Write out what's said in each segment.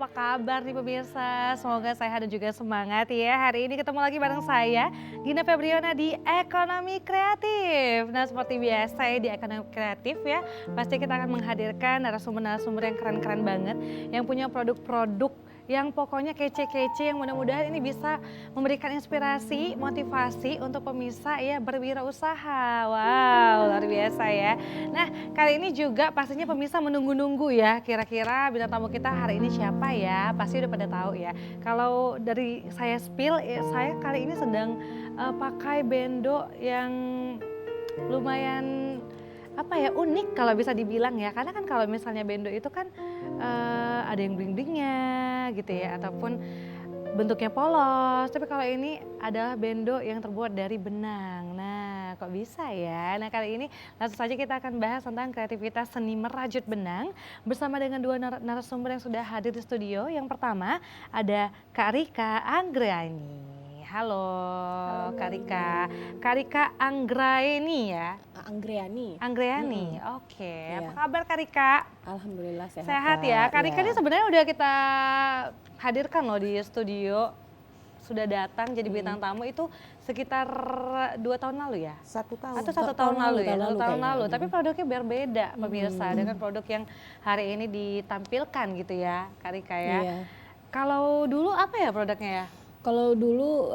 apa kabar nih pemirsa? Semoga sehat dan juga semangat ya. Hari ini ketemu lagi bareng saya, Gina Febriana di Ekonomi Kreatif. Nah seperti biasa ya di Ekonomi Kreatif ya, pasti kita akan menghadirkan narasumber-narasumber yang keren-keren banget. Yang punya produk-produk yang pokoknya kece-kece, yang mudah-mudahan ini bisa memberikan inspirasi, motivasi untuk pemirsa ya berwirausaha. Wow, luar biasa ya. Nah, kali ini juga pastinya pemirsa menunggu-nunggu ya, kira-kira bintang tamu kita hari ini siapa ya? Pasti udah pada tahu ya. Kalau dari saya spill, saya kali ini sedang pakai bendo yang lumayan apa ya, unik kalau bisa dibilang ya. Karena kan kalau misalnya bendo itu kan ada yang bling-blingnya gitu ya, ataupun bentuknya polos. Tapi kalau ini adalah bendo yang terbuat dari benang. Nah, kok bisa ya? Nah, kali ini langsung saja kita akan bahas tentang kreativitas seni merajut benang bersama dengan dua narasumber yang sudah hadir di studio. Yang pertama ada Kak Rika Anggraeni. Halo, Kak Rika. Kak Rika Anggraeni ya? Anggraeni, oke. Iya. Apa kabar Kak Rika? Alhamdulillah sehat. Sehat ya. Kak Rika ini sebenarnya udah kita hadirkan loh di studio. Sudah datang jadi bintang tamu itu sekitar 2 tahun lalu ya? 1 tahun. Atau 1 tahun lalu ya? 1 tahun kayaknya. lalu. Tapi produknya berbeda pemirsa dengan produk yang hari ini ditampilkan gitu ya Kak Rika ya. Iya. Kalau dulu apa ya produknya ya? Kalau dulu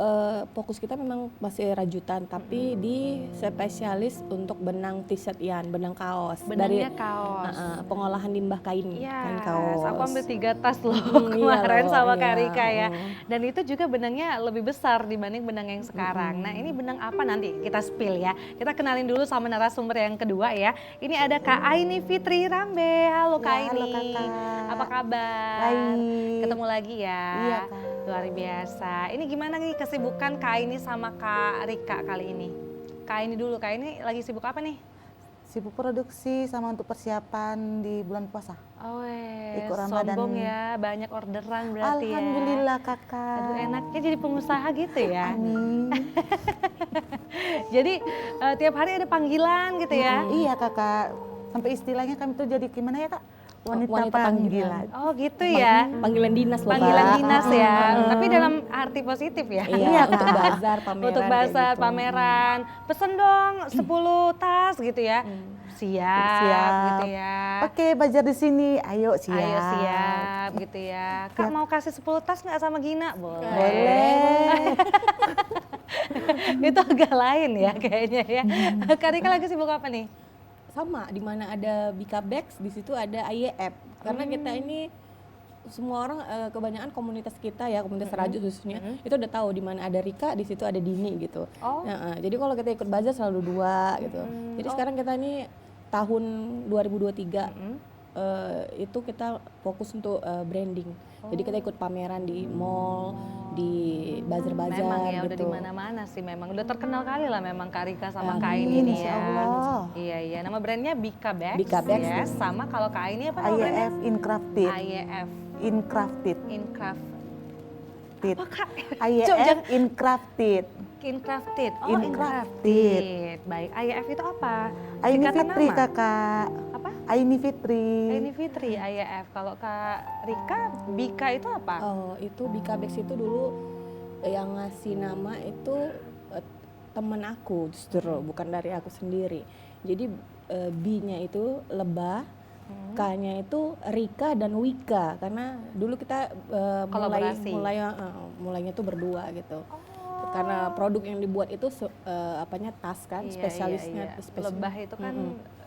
fokus kita memang masih rajutan, tapi di spesialis untuk benang t-shirt Ian, benang kaos. Benangnya kaos. Pengolahan limbah kain, kain kaos. Aku ambil 3 tas loh Iya kemarin loh, sama Kak iya. Rika ya. Dan itu juga benangnya lebih besar dibanding benang yang sekarang. Nah ini benang apa nanti kita spill ya. Kita kenalin dulu sama narasumber yang kedua ya. Ini ada Kak Aini Fitri Rambe. Halo Kak Ya, halo Aini. Kakak. Apa kabar? Baik. Ketemu lagi ya. Iya, Kak. Luar biasa. Ini gimana nih kesibukan Kak Aini sama Kak Rika kali ini? Kak Aini dulu, Kak Aini lagi sibuk apa nih? Sibuk produksi sama untuk persiapan di bulan puasa. Oh, Ikut Ramadan. sombong ya, banyak orderan berarti ya. Alhamdulillah Kakak. Aduh enaknya jadi pengusaha gitu ya. Amin. Jadi tiap hari ada panggilan gitu ya. Iya Kakak. Sampai istilahnya kami tuh jadi gimana ya Kak? Wanita, Wanita panggilan. Oh gitu ya. Panggilan dinas loh, Panggilan Kak. dinas ya. Tapi dalam arti positif ya. Iya, untuk bazar, pameran. Untuk kayak bazar, gitu. pameran. Pesen dong 10 tas gitu ya. Siap gitu ya. Oke, bazar di sini. Ayo siap. Ayo siap gitu ya. Kak mau kasih 10 tas nggak sama Gina? Boleh. Boleh. Itu agak lain ya kayaknya ya. Kak Rika lagi sibuk apa nih? Sama, di mana ada Bika Bags, di situ ada IEF. Karena kita ini semua orang kebanyakan komunitas kita ya, komunitas rajut khususnya, itu udah tahu di mana ada Rika, di situ ada Dini gitu. Oh. Jadi kalau kita ikut bazar selalu 2 gitu. Jadi sekarang kita ini tahun 2023 itu kita fokus untuk branding. Jadi kita ikut pameran di mall, di bazar-bazar Memang ya gitu. udah di mana-mana sih memang. Udah terkenal kali lah memang Kak Rika sama Kak Amin, Aini ini Insya ya. Allah. Iya iya. Nama brandnya Bika Bags. Bika Bags, ya. gitu. Sama kalau Kak Aini apa nama brandnya? IEF Incrafted. IEF Incrafted. Incraft. Tit. Apa Kak? IEF jangan- Incrafted. Incrafted. Oh Incrafted. Incrafted. Baik. IEF itu apa? Aini Singkatan Fitri nama? Kakak. Apa? Aini Fitri. Aini Fitri IEF. Kalau Kak Rika Bika itu apa? Oh, itu Bika Bags itu dulu yang ngasih nama itu temen aku justru, bukan dari aku sendiri. Jadi B-nya itu lebah, K-nya itu Rika dan Wika, karena dulu kita Kolaborasi. mulainya tuh berdua gitu. Karena produk yang dibuat itu apanya tas kan, Iya, spesialisnya. iya, iya. Lebah itu kan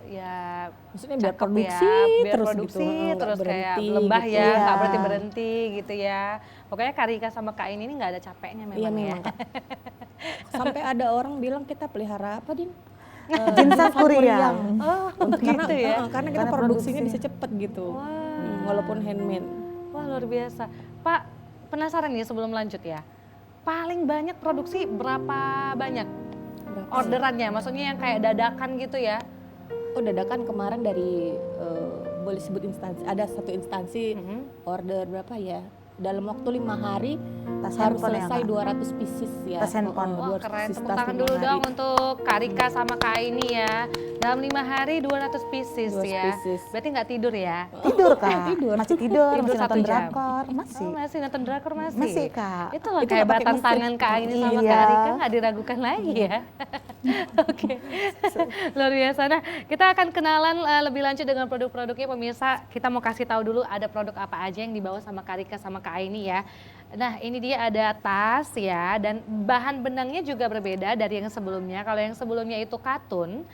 ya Maksudnya biar cakep produksi ya, biar terus produksi gitu, nggak terus kayak berhenti lebah gitu. ya, nggak Iya. berarti berhenti gitu ya. Pokoknya Kak Rika sama Kak ini nggak ada capeknya memang Iya ya. memang Kak. Sampai ada orang bilang kita pelihara apa Din? Jin Sakuriang. Oh Karena, gitu ya. karena kita Karena produksinya produksi. bisa cepet gitu. Wah. Walaupun handmade. Wah luar biasa. Pak penasaran nih sebelum lanjut ya. Paling banyak produksi berapa banyak Berapa? orderannya? Maksudnya yang kayak dadakan gitu ya? Oh dadakan kemarin dari boleh sebut instansi, ada satu instansi order berapa ya, dalam waktu 5 hari Tas harus handphone ya, selesai Kak? 200 pieces ya. Tas handphone. Wah 200 keren, pieces tepuk tas tangan 5 dulu hari. dong untuk Kak Rika sama Kak Aini ya. Dalam 5 hari 200 pieces 200 ya. pieces. Berarti nggak tidur ya? Tidur, Kak. Tidur. Masih tidur, Tidur masih 1 nonton jam? drakor, masih. Oh masih nonton drakor masih? Masih, Kak. Itu loh Itu nggak pakai kehebatan mesin. tangan Kak Aini sama Iya. Kak Rika nggak diragukan lagi ya. Oke, luar biasa. Nah kita akan kenalan lebih lanjut dengan produk-produknya pemirsa. Kita mau kasih tahu dulu ada produk apa aja yang dibawa sama Kak Rika sama Kak Aini ya. Nah ini dia ada tas ya dan bahan benangnya juga berbeda dari yang sebelumnya. Kalau yang sebelumnya itu katun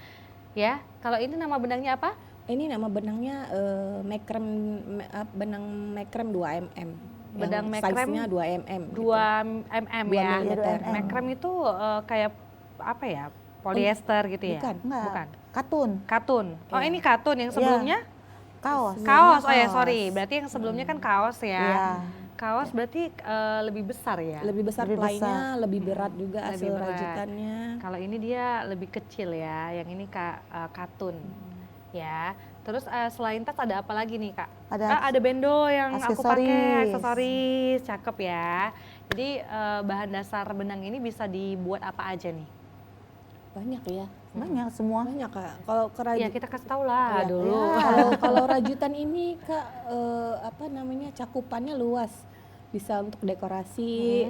ya. Kalau ini nama benangnya apa? Ini nama benangnya benang mekrem 2 mm. Benang Yang mekrem size-nya 2 mm. 2 mm 2 ya. milimeter. Mekrem itu kayak apa ya? Polyester gitu ya? Bukan. Enggak. Bukan. Katun, Katun. Oh Iya. ini katun yang sebelumnya? kaos. Kaos. Oh ya Kaos. sorry. Berarti yang sebelumnya kan kaos ya. Iya. Kaos berarti lebih besar ya. Lebih besar Lebih playnya, lebih berat juga Lebih hasil berat. rajutannya. Kalau ini dia lebih kecil ya. Yang ini katun. Ya. Terus selain tas ada apa lagi nih Kak? Ada Ada bendo yang aku pakai, aksesoris. aksesoris, cakep ya. Jadi bahan dasar benang ini bisa dibuat apa aja nih? Banyak ya. banyak semua. Banyak Kak. Kalau Ya kerajinan kita kasih tahu lah Iya. dulu. Kalau rajutan ini Kak cakupannya luas. Bisa untuk dekorasi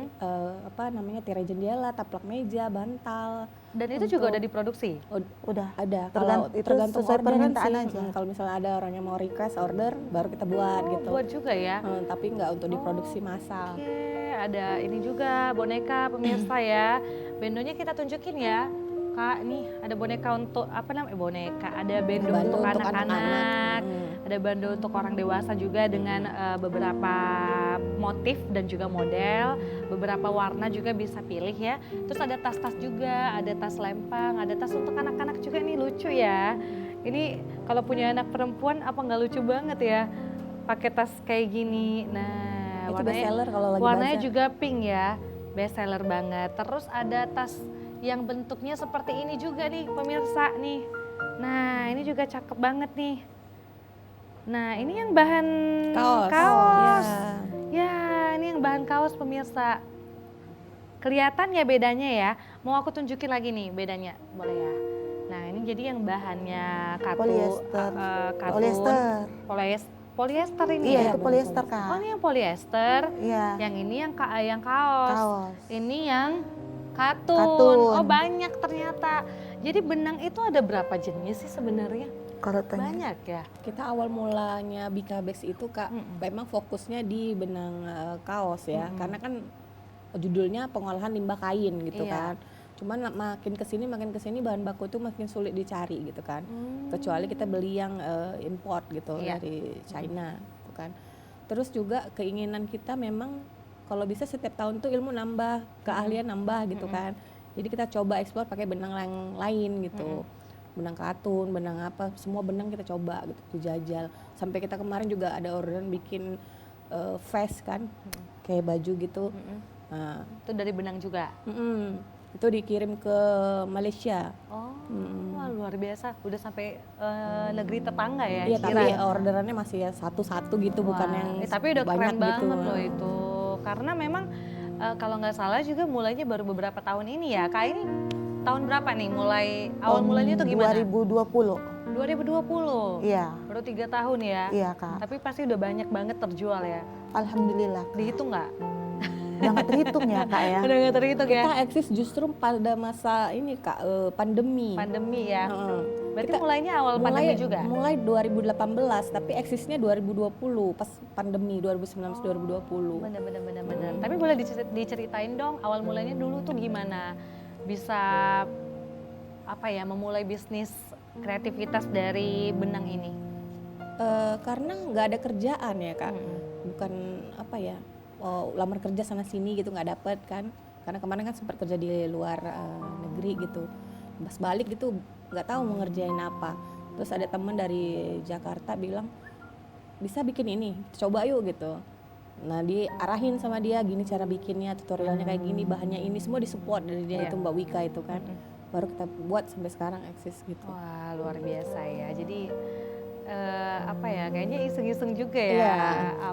tirai jendela, taplak meja, bantal. Dan itu juga udah diproduksi? Udah. Ada. Itu Tergantung sesuai orderan permintaan sih. aja. Kalau misalnya ada orang yang mau request order, baru kita buat Oh, gitu. buat juga ya? Tapi nggak untuk diproduksi massal. Oke, ada ini juga boneka pemirsa ya. Bendonya kita tunjukin ya. Kak, nih ada boneka untuk apa namanya boneka? Ada bendo Bando untuk untuk anak-anak, anak-anak. ada bando untuk orang dewasa juga dengan beberapa motif dan juga model, beberapa warna juga bisa pilih ya. Terus ada tas-tas juga, ada tas lempang, ada tas untuk anak-anak juga nih lucu ya. Ini kalau punya anak perempuan apa nggak lucu banget ya? Pakai tas kayak gini. Nah, Itu best seller kalau lagi warnanya bazar. juga pink ya, best seller banget. Terus ada tas yang bentuknya seperti ini juga nih pemirsa nih. Nah ini juga cakep banget nih. Nah ini yang bahan kaos. Ya ini yang bahan kaos pemirsa. Kelihatan ya bedanya ya. Mau aku tunjukin lagi nih bedanya, boleh ya. Nah ini jadi yang bahannya Polyester. katun, polyester ini Iya, ya. itu polyester, Kak. Oh ini yang polyester, Iya. yang ini yang kaos. Kaos. Ini yang katun. Katun. Oh banyak ternyata. Jadi benang itu ada berapa jenis sih sebenarnya? Kalau tanya Banyak ya. Kita awal mulanya Bika Bags itu Kak, memang fokusnya di benang kaos ya. Karena kan judulnya pengolahan limbah kain gitu Iya. kan. Cuman makin kesini bahan baku itu makin sulit dicari gitu kan. Kecuali kita beli yang import gitu Iya. dari China gitu kan. Terus juga keinginan kita memang kalau bisa setiap tahun tuh ilmu nambah, keahlian nambah gitu kan. Jadi kita coba eksplor pakai benang yang lain gitu. Benang katun, benang apa, semua benang kita coba gitu, dijajal. Sampai kita kemarin juga ada orderan bikin vest kan, kayak baju gitu. Nah, Itu dari benang juga. itu dikirim ke Malaysia. Oh, wah, luar biasa. Udah sampai negeri tetangga ya. Iya, Cina. tapi orderannya masih ya satu-satu gitu, bukan Wah, yang tapi udah banyak keren banget gitu. loh itu. Karena memang kalau nggak salah juga mulainya baru beberapa tahun ini ya. Kak ini tahun berapa nih mulai awal mulanya tuh gimana? 2020. 2020. Iya. Baru 3 tahun ya. Iya, Kak. Tapi pasti udah banyak banget terjual ya. Alhamdulillah. Dihitung nggak? Udah nggak terhitung ya, Kak ya. Udah nggak terhitung ya. Kita eksis justru pada masa ini Kak, pandemi. Pandemi ya. Heeh. Berarti Kita mulainya awal pandemi juga. Mulai 2018, tapi eksisnya 2020 pas pandemi 2019-2020. Bener. Tapi boleh diceritain dong awal mulanya dulu tuh gimana bisa apa ya memulai bisnis kreativitas dari benang ini? Karena nggak ada kerjaan ya Kak, bukan apa ya, lamar kerja sana sini gitu nggak dapet kan. Karena kemarin kan sempat kerja di luar negeri gitu, pas balik gitu nggak tahu mau ngerjain apa. Terus ada temen dari Jakarta bilang bisa bikin ini, coba yuk gitu. Nah diarahin sama dia gini cara bikinnya, tutorialnya kayak gini, bahannya ini, semua disupport dari dia. Iya. Itu Mbak Wika itu kan, baru kita buat sampai sekarang eksis gitu. Wah luar biasa ya. Jadi apa ya kayaknya iseng-iseng juga ya. Iya.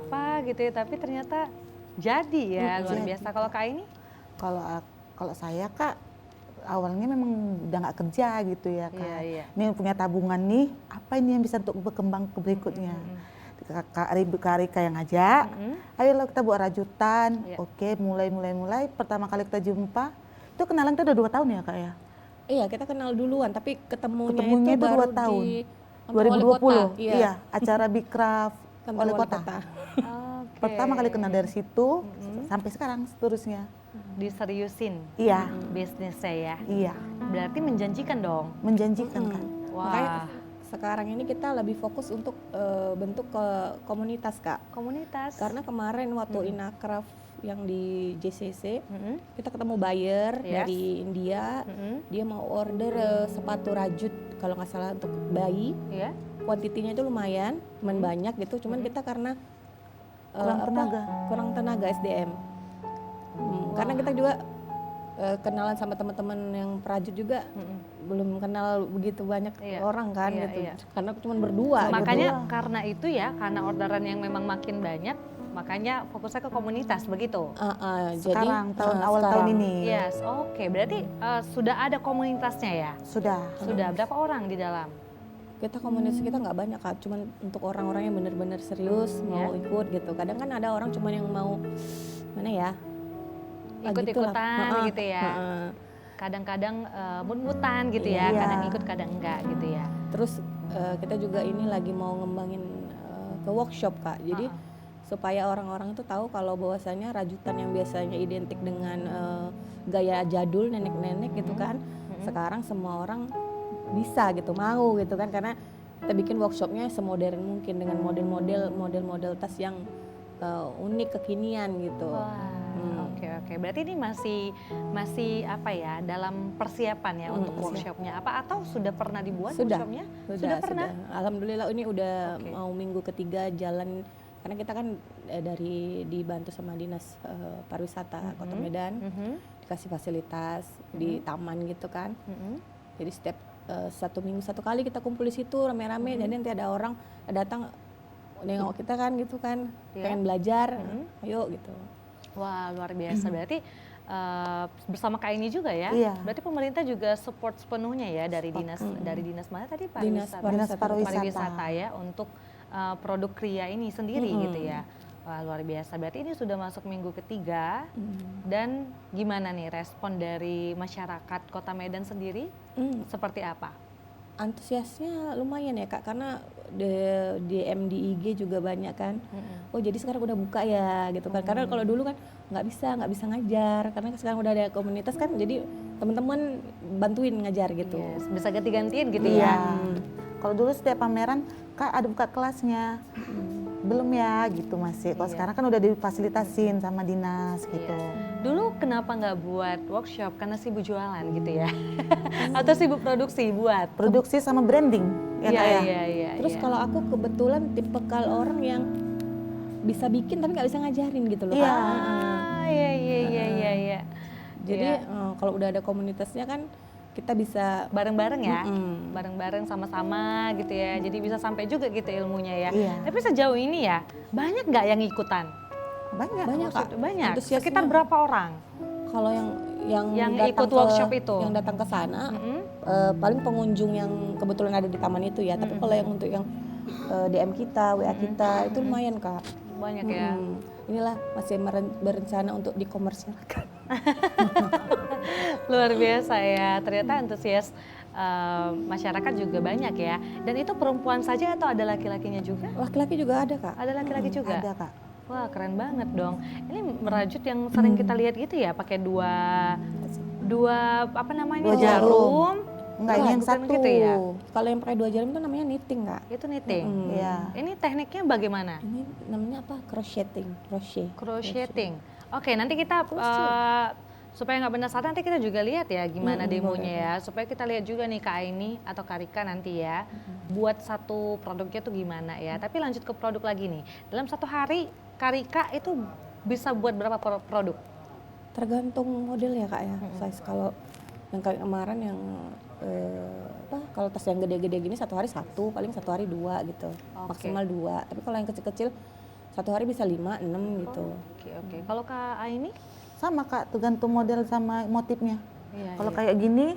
Apa gitu ya. Tapi ternyata Jadi ya, luar Jadi. biasa. Kalau Kak ini? Kalau saya Kak awalnya memang udah nggak kerja gitu ya Kak. Iya. Ini punya tabungan nih, apa ini yang bisa untuk berkembang ke berikutnya. Kak Rika yang ngajak, ayolah kita buat rajutan. Iya. Oke, mulai. Pertama kali kita jumpa, itu kenalan kita udah 2 tahun ya Kak ya? Iya, kita kenal duluan, tapi ketemunya Ketemunya itu baru 2 tahun. di kantor wali kota. 2020, iya, acara Bikraf Kantor Wali wali Kota. Oke. Pertama kali kenal dari situ, sampai sekarang seterusnya. Diseriusin Iya, bisnisnya ya. iya, Berarti menjanjikan dong. menjanjikan Kak. Makanya Wah, sekarang ini kita lebih fokus untuk bentuk ke komunitas, Kak. komunitas. Karena kemarin waktu Inakraf yang di JCC, Mm-mm. kita ketemu buyer Yes. dari India. Mm-mm. Dia mau order sepatu rajut kalau nggak salah untuk bayi. Ya. Kuantitinya itu lumayan banyak gitu. Cuman kita karena kurang tenaga SDM. Karena kita juga kenalan sama teman-teman yang perajut juga belum kenal begitu banyak Iya. orang kan Iya, gitu. iya. Karena cuma berdua. Makanya gitu. karena itu ya, karena orderan yang memang makin banyak, makanya fokusnya ke komunitas begitu. Sekarang, awal sekarang. tahun ini. Yes, oke. Berarti sudah ada komunitasnya ya? Sudah. Sudah berapa orang di dalam? Kita komunitas kita nggak banyak, Kak. Cuman untuk orang-orang yang benar-benar serius mau ikut gitu. Kadang kan ada orang cuman yang mau mana ya? Ikut-ikutan gitulah. gitu ya. Heeh. Kadang-kadang mut-mutan gitu ya, Iya. kadang ikut kadang enggak gitu ya. Terus kita juga ini lagi mau ngembangin ke workshop, Kak. Jadi supaya orang-orang itu tahu kalau bahwasanya rajutan yang biasanya identik dengan gaya jadul nenek-nenek gitu kan, sekarang semua orang bisa gitu, mau gitu kan, karena kita bikin workshopnya semodern mungkin dengan model-model tas yang unik kekinian gitu. Wah, oke. Berarti ini masih apa ya, dalam persiapan ya untuk workshopnya? Apa atau sudah pernah dibuat workshopnya? Sudah pernah? Alhamdulillah ini udah Oke. mau minggu ketiga jalan, karena kita kan dari dibantu sama dinas pariwisata Kota Medan, dikasih fasilitas di taman gitu kan. Jadi setiap 1 minggu 1 kali kita kumpul di situ rame-rame. Jadi nanti ada orang datang nengok kita kan gitu kan, pengen belajar, ayo gitu. Wah, luar biasa. Berarti bersama Kak ini juga ya? Iya. Berarti pemerintah juga support sepenuhnya ya dari dinas mana tadi? Dinas Pariwisata ya untuk produk kria ini sendiri gitu ya. Wah, luar biasa. Berarti ini sudah masuk minggu ketiga. Dan gimana nih respon dari masyarakat Kota Medan sendiri? Seperti apa? Antusiasnya lumayan ya, Kak, karena DM di IG juga banyak kan. Oh, jadi sekarang udah buka ya gitu kan. Karena kalau dulu kan nggak bisa ngajar, karena sekarang udah ada komunitas kan, jadi teman-teman bantuin ngajar gitu. Yes, bisa ganti-gantian gitu Iya. ya. Kalau dulu setiap pameran, Kak ada buka kelasnya. Belum ya gitu masih. Kalau sekarang kan udah difasilitasin sama dinas gitu. Dulu kenapa nggak buat workshop? Karena sibuk jualan gitu ya? Atau sibuk produksi buat? Produksi sama branding ya Kak ya. Iya. Terus kalau aku kebetulan tipikal orang yang bisa bikin tapi nggak bisa ngajarin gitu loh, Iya. Kak. Iya. Jadi kalau udah ada komunitasnya kan kita bisa Bareng-bareng ya? Bareng-bareng sama-sama gitu ya. Jadi bisa sampai juga gitu ilmunya ya. Iya. Tapi sejauh ini ya, banyak nggak yang ikutan? Banyak. Kak. Banyak. Antusiasnya. Sekitar berapa orang? Kalau yang Yang datang ikut workshop itu? yang datang ke sana paling pengunjung yang kebetulan ada di taman itu ya. Tapi kalau yang untuk yang DM kita, WA kita itu lumayan, Kak. Banyak ya. Inilah masih berencana untuk dikomersilkan. Luar biasa ya. Ternyata antusias masyarakat juga banyak ya. Dan itu perempuan saja atau ada laki-lakinya juga? Laki-laki juga ada, Kak. Ada laki-laki juga? Ada Kak. Wah, keren banget dong. Ini merajut yang sering kita lihat gitu ya, pakai dua apa namanya? Dua jarum. Enggak, ini yang Bukan satu. gitu ya? Kalau yang pakai 2 jarum itu namanya knitting, Kak. Itu knitting. Iya. Ini tekniknya bagaimana? Ini namanya apa? Crochet. Crocheting. Oke, nanti kita supaya nggak benar salah nanti kita juga lihat ya gimana demonya ya. Supaya kita lihat juga nih Kak Aini atau Kak Rika nanti ya. Buat satu produknya tuh gimana ya. Tapi lanjut ke produk lagi nih. Dalam satu hari Kak Rika itu bisa buat berapa produk? Tergantung model ya, Kak ya. Size kalau yang kayak kemarin yang kalau tas yang gede-gede gini 1 hari 1, paling 1 hari 2 gitu. Oke. Maksimal 2. Tapi kalau yang kecil-kecil Satu hari bisa 5, 6 gitu. Oke. Kalau Kak Aini? Sama Kak, tergantung model sama motifnya. Iya, Kalau kayak gini,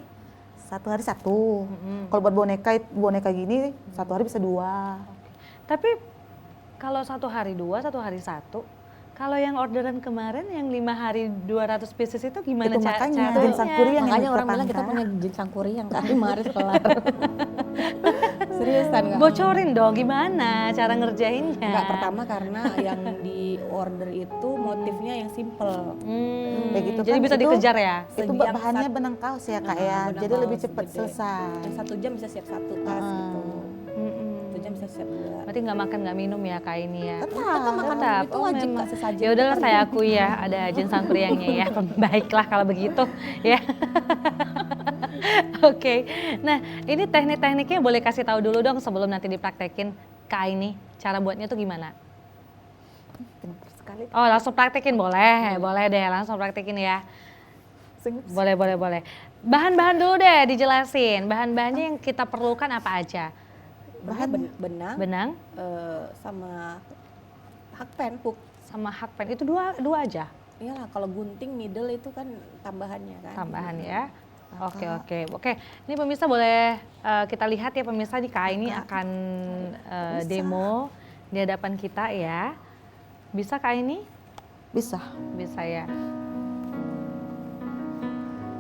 satu hari satu. Kalau buat boneka gini, satu hari bisa 2. Tapi kalau satu hari 2, satu hari 1, kalau yang orderan kemarin yang 5 hari 200 pieces itu gimana Itu makanya caranya? jin sangkuriang yang Makanya orang bilang kita dipertahankan. punya jin sangkuriang Kak, 5 hari kelar. Seriusan Kak? Bocorin dong gimana cara ngerjainnya. Enggak, pertama karena yang di order itu motifnya yang simple. Kayak gitu Jadi kan, bisa itu- dikejar ya? Itu Sejam bahannya sat- benang kaos ya Kak Nah, ya, benang jadi lebih kaos cepat gede. selesai. Yang 1 jam bisa siap 1 tas gitu. 1 jam bisa siap 2. Berarti nggak makan nggak minum ya Kak ini ya? Tetap makan Tetap. itu wajib memang. Kak, sesajen. Ya udahlah saya akui ya ada jin sangkuriangnya ya. Baiklah kalau begitu ya. Oke. Nah, ini teknik-tekniknya boleh kasih tahu dulu dong sebelum nanti dipraktekin Kak ini. Cara buatnya tuh gimana? Pintar sekali. Oh, langsung praktekin boleh. Boleh deh, langsung praktekin ya. Boleh. Bahan-bahan dulu deh dijelasin. Bahan-bahannya yang kita perlukan apa aja? Bahan benang, Benang sama hakpen, hook. sama hakpen itu dua aja. Iyalah, kalau gunting middle itu kan tambahannya kan. Tambahan ya. Oke. Ini pemirsa boleh kita lihat ya pemirsa di Kak ini akan demo di hadapan kita ya. Bisa Kak ini? Bisa. Bisa ya.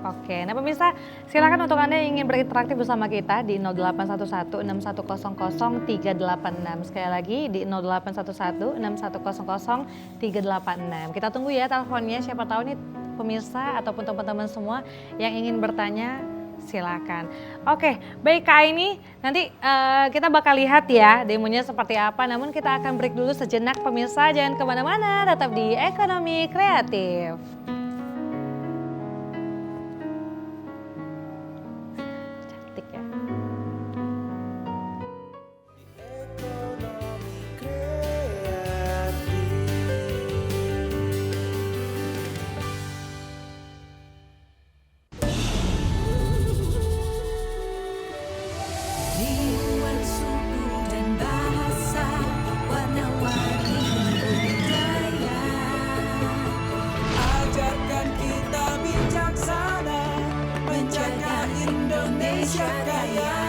Oke, nah pemirsa silakan untuk Anda yang ingin berinteraksi bersama kita di 0811-6100-386. Sekali lagi di 0811-6100-386. Kita tunggu ya teleponnya, siapa tahu nih pemirsa ataupun teman-teman semua yang ingin bertanya silakan. Oke, baik Kak ini nanti kita bakal lihat ya demonya seperti apa. Namun kita akan break dulu sejenak pemirsa, jangan kemana-mana, tetap di Ekonomi Kreatif. Cantik ya. Ribuan suku dan bahasa, warna-warni budaya. Ajarkan kita bijaksana, menjaga Indonesia kaya.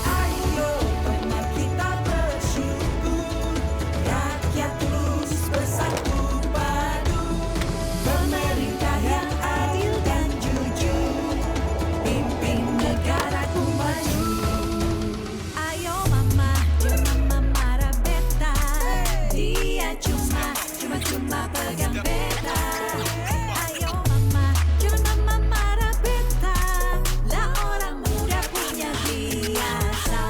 Ayo benar kita bersyukur, rakyat terus bersatu padu. Pemerintah yang adil dan jujur, pimpin negaraku maju. Ayo mama, mama marah beta. Dia cuma pegang beta. Ayo mama, mama marah beta. Lah orang muda punya biasa.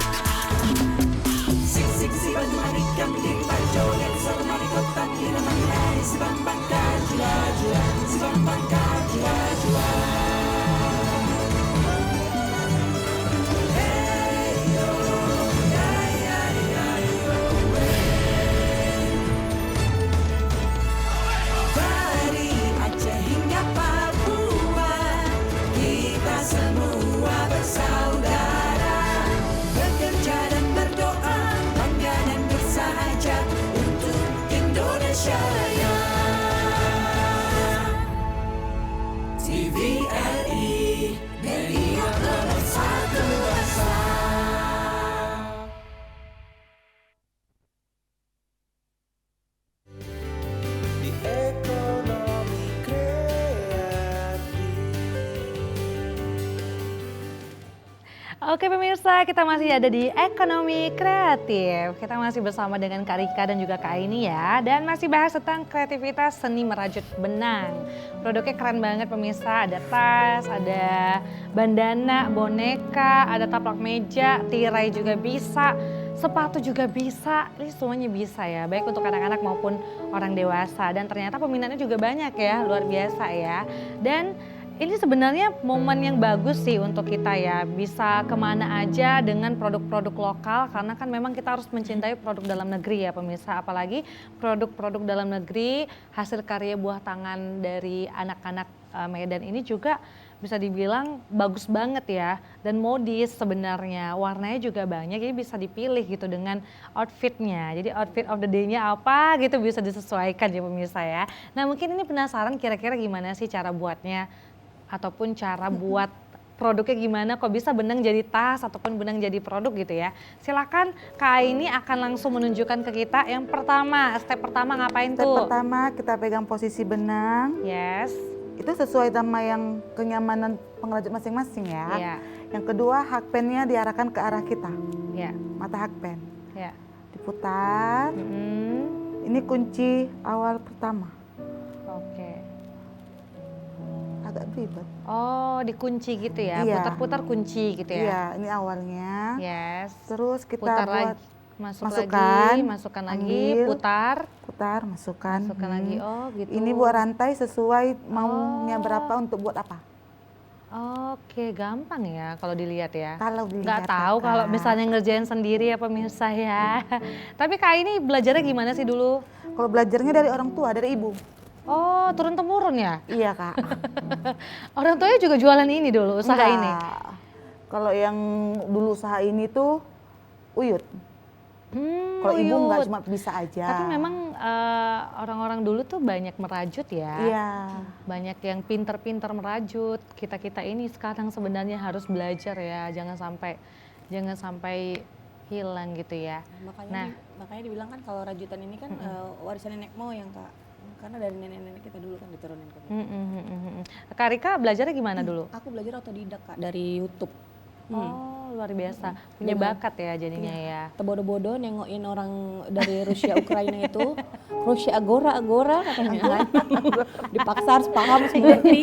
Sik si bantu manikam di pajolet sama marikotan di nama nilai si bambang kajula si bambang kajula. Dari Aceh hingga Papua, kita semua bersaudara, bekerja dan berdoa, bangga dan bersahaja untuk Indonesia Raya. TVRI, media nomor 1 bangsa. Oke pemirsa, kita masih ada di Ekonomi Kreatif. Kita masih bersama dengan Kak Rika dan juga Kak Aini ya. Dan masih bahas tentang kreativitas seni merajut benang. Produknya keren banget pemirsa, ada tas, ada bandana, boneka, ada taplak meja, tirai juga bisa, sepatu juga bisa. Ini semuanya bisa ya, baik untuk anak-anak maupun orang dewasa. Dan ternyata peminatnya juga banyak ya, luar biasa ya. Dan ini sebenarnya momen yang bagus sih untuk kita ya, bisa kemana aja dengan produk-produk lokal karena kan memang kita harus mencintai produk dalam negeri ya pemirsa, apalagi produk-produk dalam negeri hasil karya buah tangan dari anak-anak Medan ini juga bisa dibilang bagus banget ya, dan modis sebenarnya, warnanya juga banyak, jadi bisa dipilih gitu dengan outfitnya. Jadi outfit of the day-nya apa gitu bisa disesuaikan ya pemirsa ya. Nah mungkin ini penasaran kira-kira gimana sih cara buatnya, ataupun cara buat produknya gimana kok bisa benang jadi tas ataupun benang jadi produk gitu ya. Silakan Kak Aini akan langsung menunjukkan ke kita yang pertama, step pertama ngapain Step tuh? pertama kita pegang posisi benang. Yes. Itu sesuai sama yang kenyamanan pengrajut masing-masing ya. Iya. Yang kedua, hakpennya diarahkan ke arah kita, Ya. mata hakpen. Ya. Diputar. Ini kunci awal pertama. Oke. Agak ribet. Oh, dikunci gitu ya. Iya. Putar-putar kunci gitu ya. Iya, ini awalnya. Yes. Terus kita Putar buat lagi. Masukkan, masukkan, lagi, ambil, putar, masukkan. lagi. Oh, gitu. Ini buat rantai sesuai maunya berapa untuk buat apa. Oke, gampang ya kalau dilihat ya. Kalau Nggak dilihat tahu Kakak. kalau misalnya ngerjain sendiri ya pemirsa ya. Tapi Kak ini belajarnya gimana sih dulu? Kalau belajarnya dari orang tua, dari ibu. Oh, turun temurun ya? Iya Kak. Orang tuanya juga jualan ini dulu, usaha Enggak. ini? Kalau yang dulu usaha ini tuh uyut. Kalau ibu uyut. nggak cuma bisa aja. Tapi memang orang-orang dulu tuh banyak merajut ya. Iya. Banyak yang pinter-pinter merajut. Kita-kita ini sekarang sebenarnya harus belajar ya, jangan sampai hilang gitu ya. Makanya dibilang kan kalau rajutan ini kan warisan nenek moyang Kak. Karena dari nenek-nenek kita dulu kan diturunin ke kita. Kak Rika belajarnya gimana dulu? Aku belajar otodidak Kak dari YouTube. Oh, luar biasa. Punya Dengan- bakat ya jadinya ya. Tebodo-bodo nengokin orang dari Rusia Ukraina itu, Rusia agora katanya kan. Dipaksa harus paham, harus mengerti,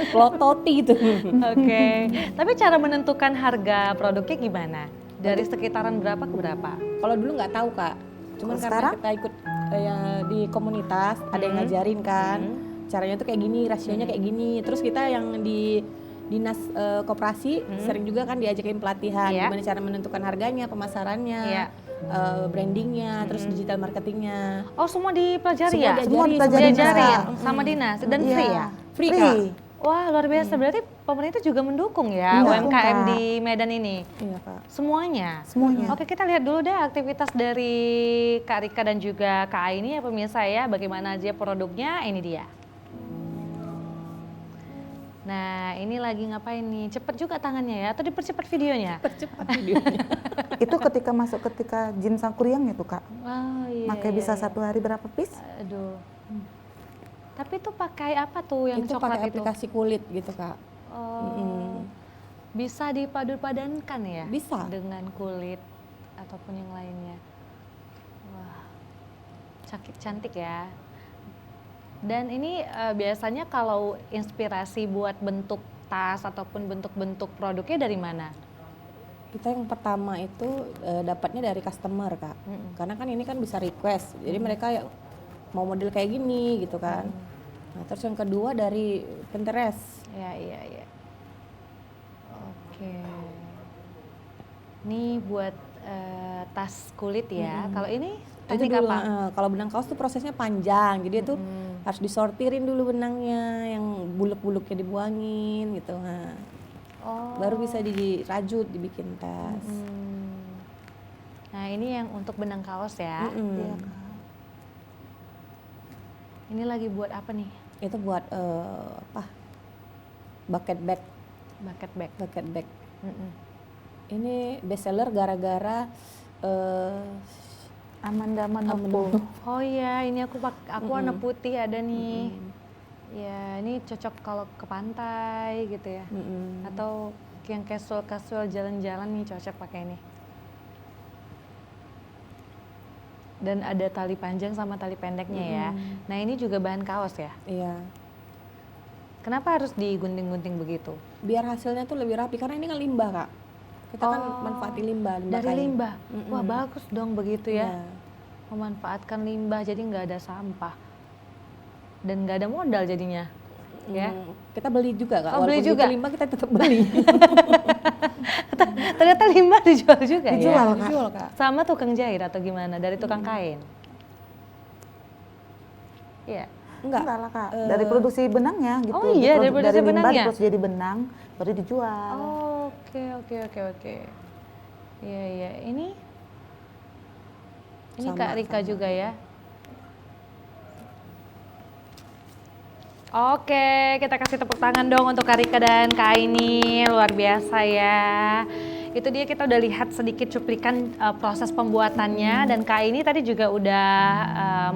pelototi itu. Oke. Tapi cara menentukan harga produknya gimana? Dari sekitaran berapa ke berapa? Kalau dulu nggak tahu Kak, cuman Kalau karena sekarang? kita ikut ya, di komunitas ada yang ngajarin kan, caranya tuh kayak gini, rasionya kayak gini. Terus kita yang di dinas koperasi sering juga kan diajakin pelatihan, Iya. gimana cara menentukan harganya, pemasarannya, Iya. brandingnya, terus digital marketingnya. Oh, semua dipelajari Semua ya? diajarin, Semua sama dipelajarin, dinas. Diajarin Kak. sama dinas dan Iya. free ya? Free, Kak. Wah, luar biasa. Berarti pemerintah juga mendukung ya Mendukung, UMKM Kak. di Medan ini. Iya Kak. Semuanya. Semuanya. Oke, kita lihat dulu deh aktivitas dari Kak Rika dan juga Kak Aini ya pemirsa ya. Bagaimana aja produknya, ini dia. Nah, ini lagi ngapain nih? Cepet juga tangannya ya? Atau dipercepat videonya? Percepat videonya. Itu ketika jin sangkuriangnya tuh Kak. Oh iya. Makanya bisa satu hari berapa piece? Aduh. Tapi itu pakai apa tuh yang Itu coklat pakai itu? aplikasi kulit gitu Kak. Oh. Bisa dipadu-padankan ya? Bisa. Dengan kulit ataupun yang lainnya. Wah. Cantik ya. Dan ini biasanya kalau inspirasi buat bentuk tas ataupun bentuk-bentuk produknya dari mana? Kita yang pertama itu dapatnya dari customer Kak. Karena kan ini kan bisa request. Jadi mereka ya mau model kayak gini gitu kan. Nah, terus yang kedua dari Pinterest. Iya. Oke. Ini buat tas kulit ya. Kalau ini Itu teknik dulu, apa? kalau benang kaos tuh prosesnya panjang. Jadi itu harus disortirin dulu benangnya, yang buluk-buluknya dibuangin gitu. Nah, Oh. baru bisa dirajut, dibikin tas. Nah, ini yang untuk benang kaos ya. Iya, Kak. Ini lagi buat apa nih? Itu buat bucket bag. Bucket bag. Ini bestseller gara-gara Amanda Manopo. Oh iya, ini aku warna putih ada nih. Ya, ini cocok kalau ke pantai gitu ya. Atau yang casual jalan-jalan nih cocok pakai ini. Dan ada tali panjang sama tali pendeknya ya. Nah, ini juga bahan kaos ya. iya. Kenapa harus digunting-gunting begitu? Biar hasilnya tuh lebih rapi karena ini kan limbah Kak. Kita kan manfaatin limbah Dari kain. limbah. Wah, bagus dong begitu ya. Iya. Memanfaatkan limbah jadi nggak ada sampah. Dan nggak ada modal jadinya. Ya. Kita beli juga Kak. Oh, beli Walaupun juga? itu limbah kita tetap beli. Ternyata limbah dijual juga Dijual, ya. Kak. Dijual Kak. Sama tukang jahit atau gimana? Dari tukang kain. Iya. Enggak. Enggak lah Kak, dari produksi benangnya gitu. Oh iya, dari produksi dari limbah benangnya? diproses jadi benang, baru dijual. Oke, oke, oke, oke. Iya, iya. Ini Sama, Kak Rika sama. juga ya. Oke, kita kasih tepuk tangan dong untuk Kak Rika dan Kak Aini, luar biasa ya. Itu dia, kita udah lihat sedikit cuplikan proses pembuatannya, dan Kak Aini tadi juga udah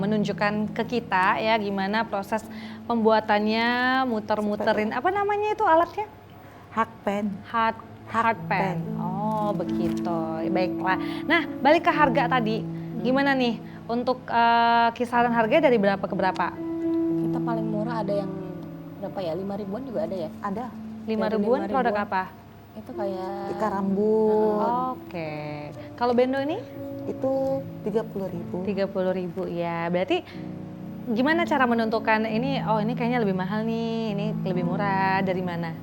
menunjukkan ke kita ya gimana proses pembuatannya, muter-muterin, apa namanya itu alatnya? Hakpen. Hard pen. Oh begitu, baiklah. Nah balik ke harga tadi, gimana nih untuk kisaran harga dari berapa ke berapa? Kita paling murah ada yang berapa ya? 5 ribuan juga ada ya? Ada 5 Dari ribuan 5 produk ribuan. apa? Itu kayak ikan rambut, Oke. Kalau bendo ini itu 30.000. 30.000 ya. Berarti gimana cara menentukan ini, oh ini kayaknya lebih mahal nih, ini lebih murah, dari mana?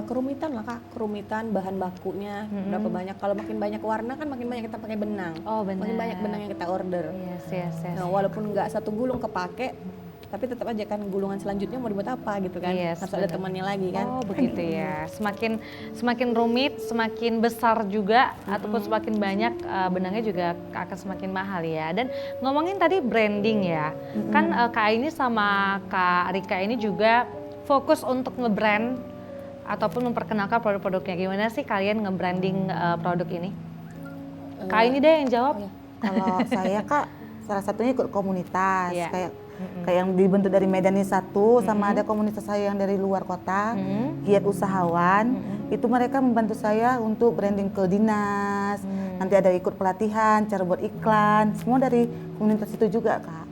kerumitan lah Kak, kerumitan bahan bakunya berapa banyak. Kalau makin banyak warna kan makin banyak kita pakai benang. Oh benar. Makin banyak benang yang kita order. Yes, yes, yes. Nah, walaupun nggak satu gulung kepake, tapi tetap aja kan gulungan selanjutnya mau dibuat apa gitu kan. Yes, Harus ada benar. temannya lagi kan. Oh begitu ya. Semakin rumit, semakin besar juga, ataupun semakin banyak benangnya juga akan semakin mahal ya. Dan ngomongin tadi branding ya, kan Kak Aini sama Kak Rika ini juga fokus untuk nge-brand ataupun memperkenalkan produk-produknya. Gimana sih kalian nge-branding produk ini? Kak Aini deh yang jawab. Oh ya. Kalau saya Kak, salah satunya ikut komunitas, Iya. kayak yang dibentuk dari Medan ini satu, sama ada komunitas saya yang dari luar kota, giat usahawan. Itu mereka membantu saya untuk branding ke dinas. Nanti ada ikut pelatihan, cara buat iklan, semua dari komunitas itu juga Kak.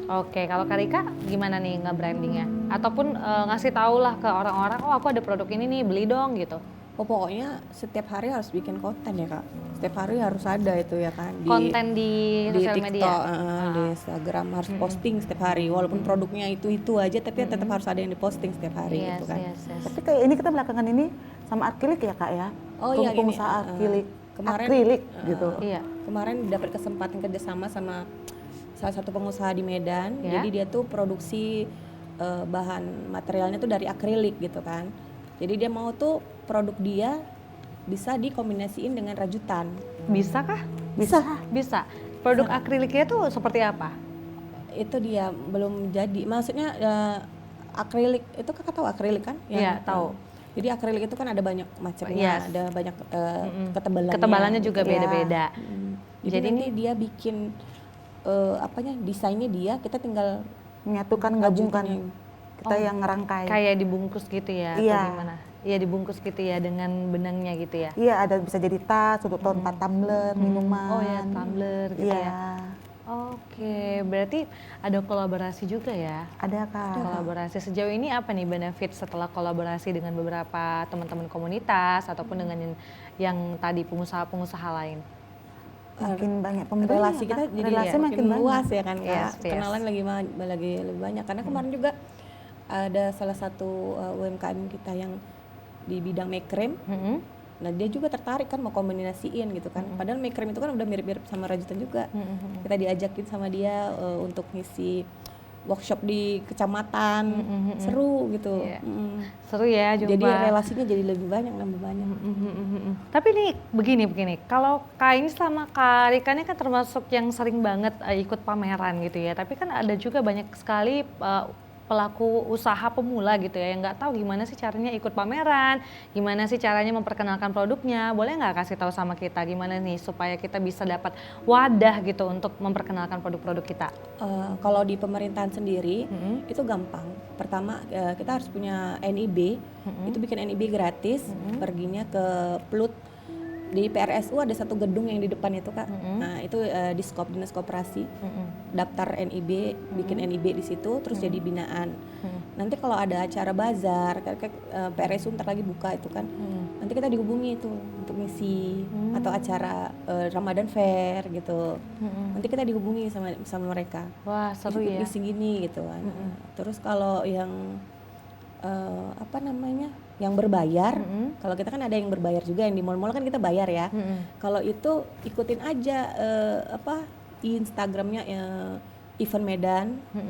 Oke, kalau Kak Rika gimana nih nge-brandingnya? Ataupun ngasih tahu lah ke orang-orang, oh aku ada produk ini nih, beli dong gitu. Oh, pokoknya setiap hari harus bikin konten ya Kak. Setiap hari harus ada itu ya kan. Konten di di sosial TikTok, media. di Instagram harus posting setiap hari. Walaupun produknya itu aja, tapi tetap harus ada yang diposting setiap hari Yes, gitu kan. yes, yes. Tapi kayak ini kita belakangan ini sama akrilik ya Kak ya? Oh iya, gini, pengusaha akrilik, kemarin- akrilik gitu. Iya. Kemarin dapat kesempatan kerjasama sama salah satu pengusaha di Medan. Ya. Jadi dia tuh produksi bahan materialnya tuh dari akrilik gitu kan. Jadi dia mau tuh produk dia bisa dikombinasiin dengan rajutan. Bisa kah? Bisa. Bisa. Produk akriliknya tuh seperti apa? Itu dia belum jadi. Maksudnya akrilik itu Kakak tahu akrilik kan? Iya, tahu. Jadi akrilik itu kan ada banyak macamnya, Yes. ada banyak ketebalannya. Ketebalannya juga Iya. beda-beda. Jadi Jadi nanti dia bikin desainnya dia, kita tinggal Menyatukan, gabungkan. rajutannya. Kita yang ngerangkai. Kayak dibungkus gitu ya? Iya. Atau gimana? Iya dibungkus gitu ya dengan benangnya gitu ya? Iya, ada bisa jadi tas untuk tempat tumbler, minuman. Oh ya, tumbler gitu Iya, ya? Oke, berarti ada kolaborasi juga ya? ada Kak. Kolaborasi sejauh ini apa nih benefit setelah kolaborasi dengan beberapa teman-teman komunitas ataupun dengan yang tadi pengusaha-pengusaha lain? Makin banyak pembeli. Relasi ya, kita Kak. jadi relasi makin banyak. luas ya kan Kak. Yes, yes. Kenalan lagi lebih banyak karena kemarin juga ada salah satu UMKM kita yang di bidang make cream. Nah dia juga tertarik kan mau kombinasiin gitu kan. Padahal make cream itu kan udah mirip-mirip sama rajutan juga. Kita diajakin sama dia untuk ngisi workshop di kecamatan, seru gitu. Iya. Seru ya jumpa. Jadi relasinya jadi lebih banyak, nambah banyak. Tapi nih begini, kalau Kak ini sama Kak Rika ini kan termasuk yang sering banget ikut pameran gitu ya. Tapi kan ada juga banyak sekali pelaku usaha pemula gitu ya yang nggak tahu gimana sih caranya ikut pameran, gimana sih caranya memperkenalkan produknya. Boleh nggak kasih tahu sama kita gimana nih supaya kita bisa dapat wadah gitu untuk memperkenalkan produk-produk kita? Kalau di pemerintahan sendiri itu gampang. Pertama kita harus punya NIB, itu bikin NIB gratis, perginya ke Plut. Di PRSU ada satu gedung yang di depan itu Kak. Nah itu Diskop, Dinas Koperasi. Daftar NIB, bikin NIB di situ, terus jadi binaan. Nanti kalau ada acara bazar, kayak PRSU ntar lagi buka itu kan. Nanti kita dihubungi itu untuk ngisi atau acara Ramadan Fair gitu. Nanti kita dihubungi sama mereka. Wah seru ya. Isi gini gitu kan. Terus kalau yang yang berbayar, kalau kita kan ada yang berbayar juga, yang di mall-mall kan kita bayar ya. Kalau itu ikutin aja Instagramnya event Medan,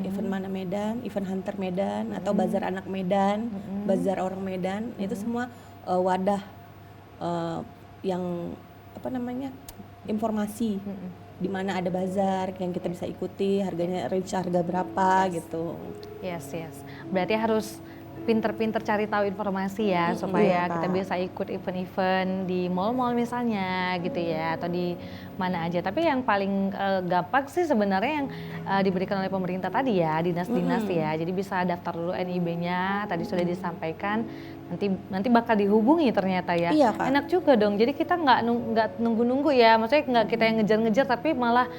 event mana Medan, event hunter Medan, atau bazar anak Medan, bazar orang Medan, itu semua wadah yang apa namanya, informasi di mana ada bazar yang kita bisa ikuti, harganya range harga berapa gitu. Yes. Berarti harus pinter-pinter cari tahu informasi ya supaya iya, kita Kak. bisa ikut event-event di mall-mall misalnya gitu ya, atau di mana aja. Tapi yang paling gampang sih sebenarnya yang diberikan oleh pemerintah tadi ya, dinas-dinas ya. Jadi bisa daftar dulu NIB-nya, tadi sudah disampaikan. Nanti bakal dihubungi ternyata ya. Iya, Kak. Enak juga dong. Jadi kita nggak nunggu-nunggu ya. Maksudnya nggak kita yang ngejar-ngejar, tapi malah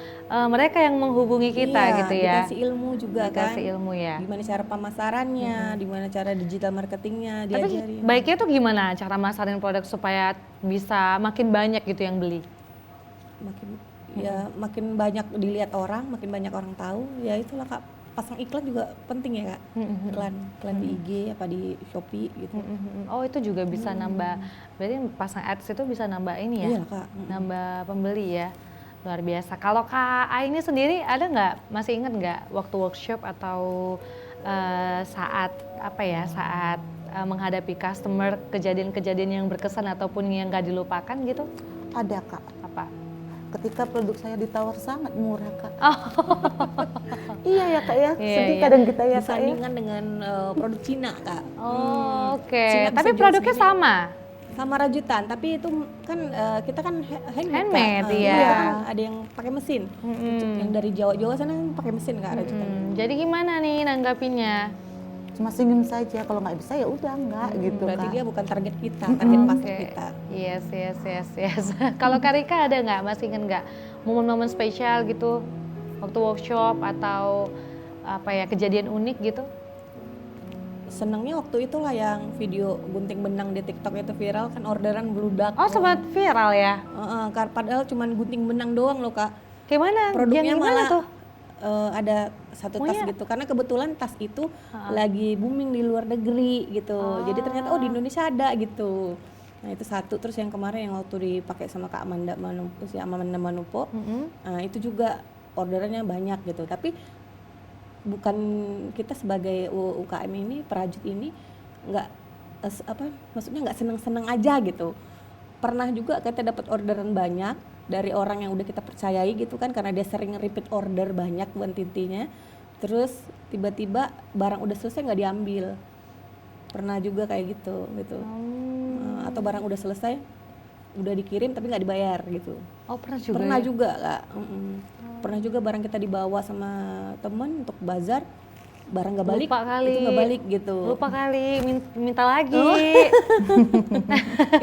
mereka yang menghubungi kita Iya, gitu ya. dikasih ilmu juga Dikasih kan. ilmu ya. Gimana cara pemasarannya, gimana cara digital marketingnya, Tapi diajarin. baiknya tuh gimana cara masarin produk supaya bisa makin banyak gitu yang beli? Makin banyak dilihat orang, makin banyak orang tahu, ya itulah Kak. Pasang iklan juga penting ya Kak. Iklan di IG apa di Shopee gitu. Oh itu juga bisa nambah, berarti pasang ads itu bisa nambah ini ya? Iya Kak. Nambah pembeli ya, luar biasa. Kalau Kak Aini sendiri ada nggak, masih ingat nggak waktu workshop atau saat menghadapi customer, kejadian-kejadian yang berkesan ataupun yang nggak dilupakan gitu? Ada Kak. Apa? Ketika produk saya ditawar sangat murah Kak. Oh. Iya ya Kak ya, Iya, sedih iya. kadang kita ya Kak ya. Disandingkan dengan produk Cina Kak. Oh, oke. Cina bisa Tapi jual produknya sendiri. sama? Sama rajutan, tapi itu kan kita kan handmade, Handmade, Kak. iya. Iya, ada yang pakai mesin. Yang dari Jawa sana kan pakai mesin Kak rajutan. Jadi gimana nih nanggapinnya? Cuma senyum saja, kalau nggak bisa ya udah nggak gitu Berarti Kak. dia bukan target kita, target pasar Oke. kita. Yes. Kalau Karika ada nggak, masih ingat nggak momen-momen spesial gitu waktu workshop atau apa ya, kejadian unik gitu? Senangnya waktu itulah yang video gunting benang di TikTok itu viral kan, orderan bludak. Oh sempat viral ya? Padahal cuma gunting benang doang loh Kak. Gimana? Produknya yang gimana malah tuh? ada satu tas gitu, karena kebetulan tas itu lagi booming di luar negeri gitu. Jadi ternyata di Indonesia ada gitu. Nah itu satu. Terus yang kemarin yang waktu dipakai sama Kak Amanda Manupo, si Amanda Manupo, nah itu juga orderannya banyak gitu. Tapi bukan kita sebagai UKM ini, perajut ini nggak maksudnya nggak seneng-seneng aja gitu. Pernah juga kita dapat orderan banyak dari orang yang udah kita percayai gitu kan, karena dia sering repeat order banyak buat intinya. Terus tiba-tiba barang udah selesai nggak diambil. Pernah juga kayak gitu. Atau barang udah selesai, udah dikirim tapi nggak dibayar gitu. Oh pernah juga. Pernah ya? juga Kak. Pernah juga barang kita dibawa sama temen untuk bazar, barang nggak balik, Lupa kali. itu nggak balik gitu. Lupa kali, minta lagi.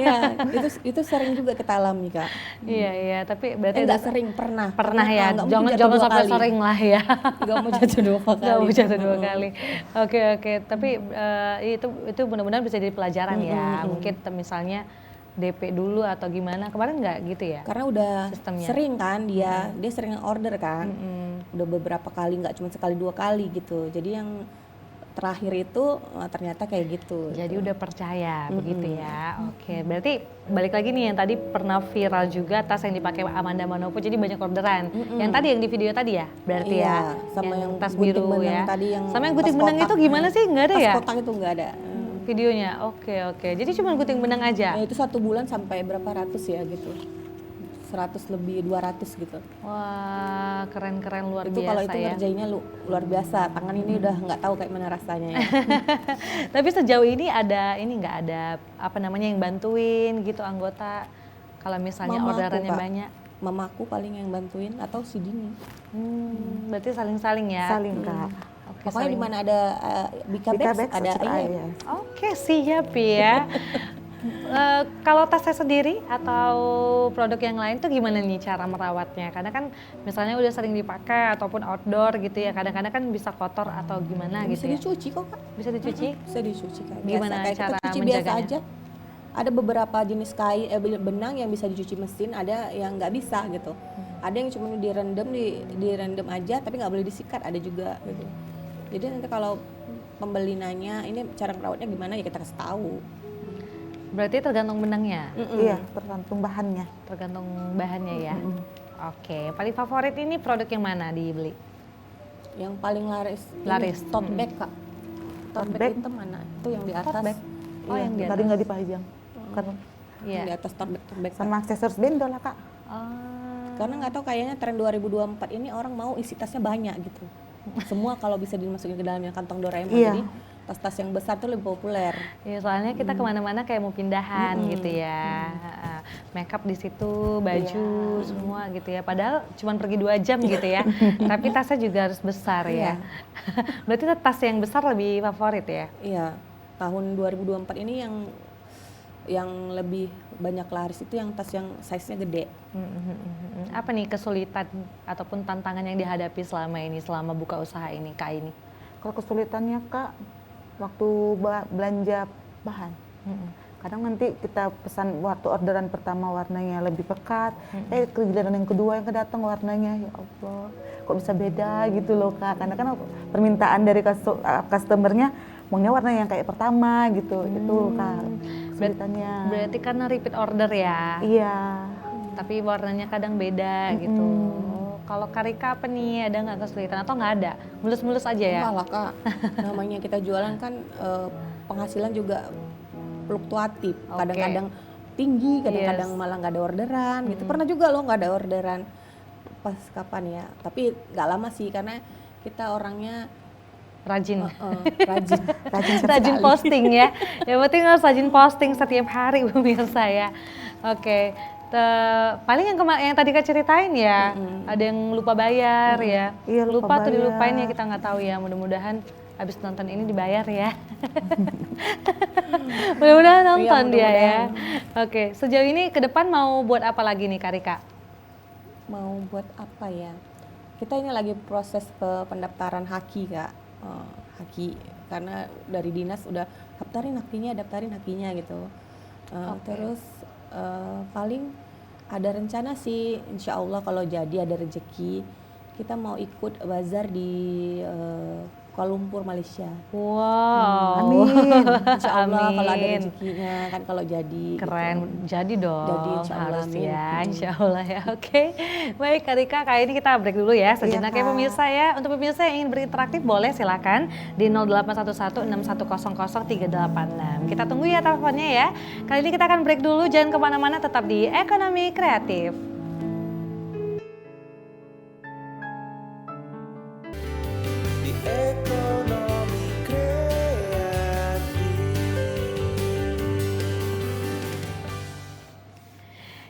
Ya itu sering juga kita alami Kak. Iya, tapi berarti Nggak sering, pernah ya. nggak mungkin jatuh Jangan dua sampai kali. sering lah ya. Nggak mau jatuh dua kali. Nggak mau jatuh dua kali. Oke. Tapi itu benar-benar bisa jadi pelajaran ya. Mungkin misalnya DP dulu atau gimana. Kemarin nggak gitu ya? Karena udah Sistemnya. sering kan dia sering order kan. Udah beberapa kali, nggak cuma sekali dua kali gitu. Jadi yang terakhir itu ternyata kayak gitu. Jadi udah percaya begitu ya. Oke, berarti balik lagi nih yang tadi pernah viral juga tas yang dipakai Amanda Manopo, jadi banyak orderan. Yang tadi yang di video tadi ya, berarti Iya, ya. sama yang tas gunting biru benang ya. tadi yang sama yang tas gunting benang kotak. itu gimana sih? Nggak ada Tas ya? kotak itu nggak ada. Videonya. Oke. Jadi cuma gunting benang aja. Ya, itu 1 bulan sampai berapa ratus ya gitu. 100 lebih 200 gitu. Wah, keren luar Itu biasa kalau itu ya. ngerjainnya luar biasa. Tangan ini udah nggak tahu kayak mana rasanya ya. Tapi sejauh ini nggak ada apa namanya yang bantuin gitu anggota kalau misalnya Mamaku, orderannya Kak. banyak. Mamaku paling yang bantuin atau si Dini. Berarti saling-saling ya. Saling Kak. Oke, Pokoknya saling. di mana ada Bika Bags, ada iya. Oke, siap ya. Kalau tas saya sendiri atau produk yang lain tuh gimana nih cara merawatnya? Karena kan misalnya udah sering dipakai ataupun outdoor gitu ya, kadang-kadang kan bisa kotor atau gimana Bisa gitu ya. dicuci kok Kak. Bisa dicuci? Bisa dicuci Kak. Gimana Biasa, kayak cara kita cuci biasa menjaganya? aja. Ada beberapa jenis kain benang yang bisa dicuci mesin, ada yang nggak bisa gitu. Ada yang cuma direndam aja tapi nggak boleh disikat, ada juga gitu. Jadi nanti kalau pembeli nanya ini cara merawatnya gimana, ya kita kasih tahu. Berarti tergantung benangnya, Iya, tergantung bahannya. tergantung bahannya ya. Oke, paling favorit ini produk yang mana dibeli? Yang paling laris, Laris. ini tote bag Kak. Tote bag bag? hitam mana? Itu yang di atas. Tote bag? Oh, Iya, yang di tadi atas. nggak dipajang. Karena Iya. Yang di atas tote bag Kak. sama aksesoris bendol lah Kak. Karena nggak tahu kayaknya tren 2024 ini orang mau isi tasnya banyak gitu. Semua kalau bisa dimasukin ke dalamnya kantong Doraemon. Iya. Jadi tas-tas yang besar tuh lebih populer. Iya, soalnya kita kemana-mana kayak mau pindahan gitu ya. Makeup di situ, baju semua gitu ya. Padahal cuma pergi 2 jam gitu ya. Tapi tasnya juga harus besar ya. Berarti tas yang besar lebih favorit ya? Iya. Tahun 2024 ini yang lebih banyak laris itu yang tas yang size-nya gede. Apa nih kesulitan ataupun tantangan yang dihadapi selama ini, selama buka usaha ini, Kak ini? Kalau kesulitannya Kak, waktu belanja bahan. Kadang nanti kita pesan waktu orderan pertama warnanya lebih pekat, giliran yang kedua yang kedatang warnanya ya Allah, kok bisa beda gitu loh Kak. Karena kan permintaan dari customernya maunya warna yang kayak pertama gitu, itu Kak kesulitannya. Berarti karena repeat order ya? Iya. Tapi warnanya kadang beda gitu. Kalau Karika apa nih, ada nggak kesulitan atau nggak ada? Mulus-mulus aja ya? Enggak lah Kak. Namanya kita jualan kan penghasilan juga fluktuatif. Kadang-kadang tinggi, kadang-kadang malah nggak ada orderan gitu. Pernah juga loh nggak ada orderan. Pas kapan ya? Tapi nggak lama sih karena kita orangnya Rajin. rajin. Rajin posting ya. Yang penting harus rajin posting setiap hari pemirsa ya. Oke. Paling yang tadi Kak ceritain ya, ada yang lupa bayar ya. Iya, lupa atau bayar. dilupain ya, kita nggak tahu ya. Mudah-mudahan abis nonton ini dibayar ya. Mudah-mudahan nonton dia ya. Oke, sejauh ini ke depan mau buat apa lagi nih Karika? Mau buat apa ya? Kita ini lagi proses pendaftaran haki Kak. Haki karena dari dinas udah daftarin hakinya gitu. Terus paling ada rencana sih, insya Allah kalau jadi ada rezeki kita mau ikut bazar di Kuala Lumpur, Malaysia. Wow. Amin. Insya Allah kalau ada Amin. rezekinya kan kalau jadi. Keren, gitu. jadi dong. Jadi, insya Allah, harus amin. ya, insya Allah ya. Oke, baik Karika, kali ini kita break dulu ya sejenak ya Kak. pemirsa ya. Untuk pemirsa yang ingin berinteraktif boleh silakan di 081161100386. Kita tunggu ya teleponnya ya. Kali ini kita akan break dulu, jangan kemana-mana, tetap di Ekonomi Kreatif. Di ekonomi kreatif.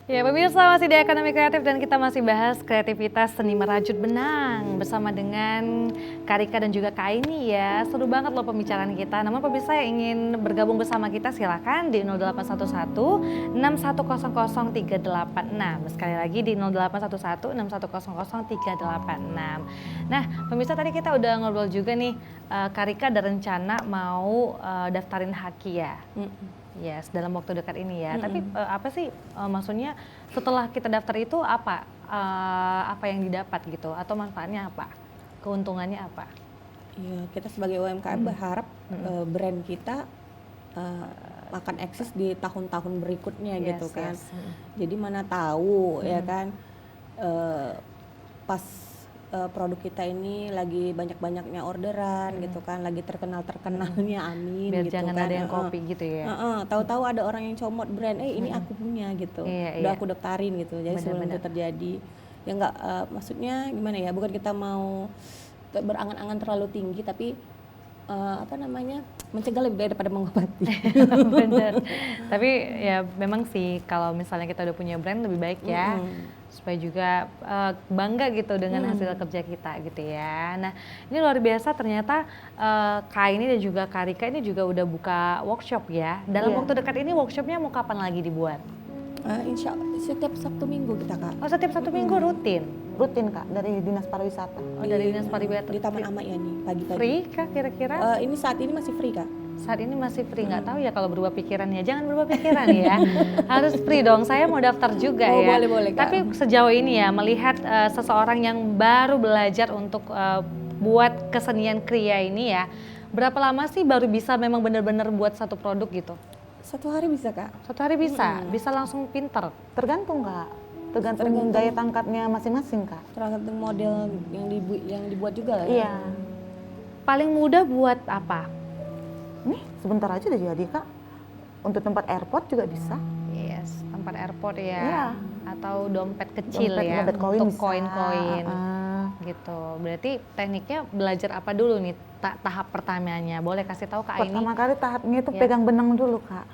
Ya pemirsa, masih di Ekonomi Kreatif dan kita masih bahas kreativitas seni merajut benang bersama dengan Karika dan juga Kak Aini ya. Seru banget loh pembicaraan kita. Namun pemirsa yang ingin bergabung bersama kita silakan di 0811-6100-386. Sekali lagi di 0811-6100-386. Nah pemirsa, tadi kita udah ngobrol juga nih, Karika ada rencana mau daftarin haki ya. Yes, dalam waktu dekat ini ya. Tapi apa sih maksudnya setelah kita daftar itu apa yang didapat gitu atau manfaatnya apa? Keuntungannya apa? Iya, kita sebagai UMKM berharap brand kita akan eksis di tahun-tahun berikutnya Yes, gitu kan. yes. Jadi mana tahu ya kan pas produk kita ini lagi banyak-banyaknya orderan gitu kan, lagi terkenal-terkenalnya, amin Biar gitu jangan kan. ada yang copy gitu ya. Tahu-tahu ada orang yang comot brand, ini aku punya gitu. Iya, Udah iya. aku daftarin gitu. Jadi sebelum itu terjadi ya enggak, maksudnya gimana ya? Bukan kita mau berangan-angan terlalu tinggi, tapi mencegah lebih baik daripada mengobati. Bener. Tapi ya memang sih kalau misalnya kita udah punya brand lebih baik ya. Supaya juga bangga gitu dengan hasil kerja kita gitu ya. Nah ini luar biasa ternyata Kak ini dan juga Karika ini juga udah buka workshop ya. Dalam Iya. waktu dekat ini workshopnya mau kapan lagi dibuat? Insya Allah setiap Sabtu Minggu kita Kak. Oh setiap satu minggu rutin? Rutin Kak, dari Dinas Pariwisata. Oh dari Dinas Pariwisata. Di Taman Amayani pagi-pagi. Free kah kira-kira? Ini saat ini masih free Kak. Saat ini masih free, nggak tahu ya kalau berubah pikirannya. Jangan berubah pikiran ya, harus free dong. Saya mau daftar juga Oh, ya. boleh, Kak. Tapi sejauh ini ya melihat seseorang yang baru belajar untuk buat kesenian kriya ini ya, berapa lama sih baru bisa memang benar-benar buat satu produk gitu? 1 hari bisa Kak. Satu hari bisa langsung pinter. Tergantung Kak, tergantung daya tangkapnya masing-masing Kak. Tergantung model yang dibuat juga lah ya. Iya. Paling mudah buat apa? Nih sebentar aja udah jadi Kak. Untuk tempat airport juga bisa. Yes, tempat airport ya. Iya. Atau dompet kecil Dompet koin untuk bisa. koin-koin. Ah. Gitu. Berarti tekniknya belajar apa dulu nih tahap pertamanya? Boleh kasih tahu Kak ini? Pertama kali tahapnya itu Ya. pegang benang dulu Kak.